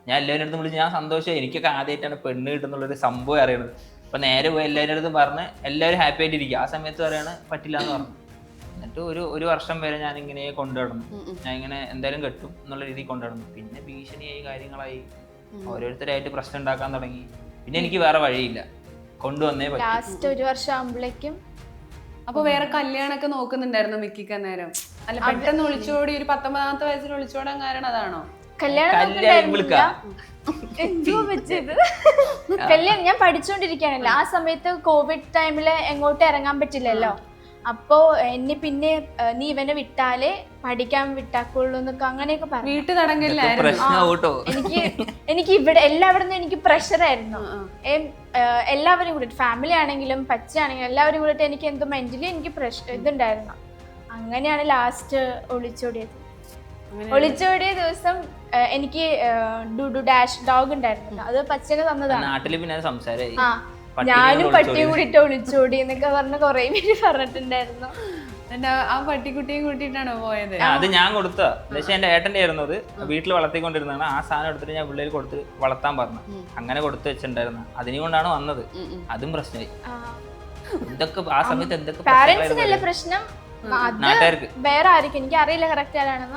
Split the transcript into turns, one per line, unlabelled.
ഞാൻ എല്ലാവരുടെ അടുത്തും വിളിച്ച് ഞാൻ സന്തോഷം, എനിക്കൊക്കെ ആദ്യമായിട്ടാണ് പെണ്ണ് കിട്ടുന്നുള്ളൊരു സംഭവം അറിയണത്. അപ്പൊ നേരെ പോയി എല്ലാവരുടെ അടുത്തും പറഞ്ഞ് എല്ലാവരും ഹാപ്പി ആയിട്ടിരിക്കുക. ആ സമയത്ത് പറയാണ് പറ്റില്ല എന്ന് പറഞ്ഞു. എന്നിട്ട് ഒരു വർഷം വരെ ഞാൻ ഇങ്ങനെ കൊണ്ടുനടന്നു. ഞാൻ ഇങ്ങനെ എന്തായാലും കെട്ടും എന്നുള്ള രീതിയിൽ കൊണ്ടുനടന്നു. പിന്നെ ഭീഷണിയായി, കാര്യങ്ങളായി, ഓരോരുത്തരായിട്ട് പ്രശ്നം ഉണ്ടാക്കാൻ തുടങ്ങി. പിന്നെ എനിക്ക് വേറെ വഴിയില്ല, കൊണ്ടുവന്നേ പറ്റും.
ലാസ്റ്റ് ഒരു വർഷം ആകുമ്പോഴേക്കും
അപ്പൊ വേറെ കല്യാണൊക്കെ നോക്കുന്നുണ്ടായിരുന്നു മിക്കിക്ക് അന്നേരം? അല്ല പെട്ടെന്ന് ഒളിച്ചോടി, ഒരു 19ാമത്തെ വയസ്സിൽ ഒളിച്ചോടാൻ കാരണം അതാണോ?
കല്യാണം ഞാൻ പഠിച്ചുകൊണ്ടിരിക്കുകയാണല്ലോ. ആ സമയത്ത് കോവിഡ് ടൈമില് എങ്ങോട്ടും ഇറങ്ങാൻ പറ്റില്ലല്ലോ. അപ്പോ എന്നെ പിന്നെ നീ ഇവനെ വിട്ടാലേ പഠിക്കാൻ വിട്ടാക്കുള്ളൂ എന്നൊക്കെ അങ്ങനെയൊക്കെ പറഞ്ഞു.
വീട്ടു തടങ്കലിലായിരുന്നു.
എനിക്ക് ഇവിടെ എല്ലാവരും എനിക്ക് പ്രഷറായിരുന്നു. എല്ലാവരും കൂടി, ഫാമിലി ആണെങ്കിലും പച്ചയാണെങ്കിലും എല്ലാവരും കൂടിയിട്ട് എനിക്ക് എന്തോ മെന്റലി എനിക്ക് ഇതുണ്ടായിരുന്നു. അങ്ങനെയാണ് ലാസ്റ്റ് ഒളിച്ചോടിയത്. ഒളിച്ചോടിയ ദിവസം എനിക്ക് ഡുഡു ഡാഷ് ഡോഗ് ഉണ്ടായിരുന്നു. അത് പച്ചനെ തന്നതാണ്.
നാട്ടില് പിന്നെ സംസാരമായി.
ഞാനും പട്ടിയും കൂടിയിട്ട് ഒളിച്ചോടി എന്നൊക്കെ പറഞ്ഞ് കൊറേ പേര് പറഞ്ഞിട്ടുണ്ടായിരുന്നു.
ആ പട്ടിക്കുട്ടിയും കൂട്ടിയിട്ടാണോ പോയത്?
അത് ഞാൻ കൊടുത്ത, പക്ഷെ എന്റെ ഏട്ടന്റെ ആയിരുന്നു അത്. വീട്ടിൽ വളർത്തിക്കൊണ്ടിരുന്നതാണ്. ആ സാധനം എടുത്തിട്ട് ഞാൻ പിള്ളേർ കൊടുത്ത് വളർത്താൻ പറഞ്ഞു. അങ്ങനെ കൊടുത്ത് വെച്ചിട്ടുണ്ടായിരുന്നു. അതിനെ കൊണ്ടാണ് വന്നത്. അതും പ്രശ്നമായി. എന്തൊക്കെ ആ സമയത്ത് എന്തൊക്കെ
പാരന്റ്സിനല്ല പ്രശ്നം,
നാട്ടുകാർക്ക്
വേറെ ആയിരിക്കും. എനിക്ക് അറിയില്ല കറക്റ്റ് ആരാണെന്ന്.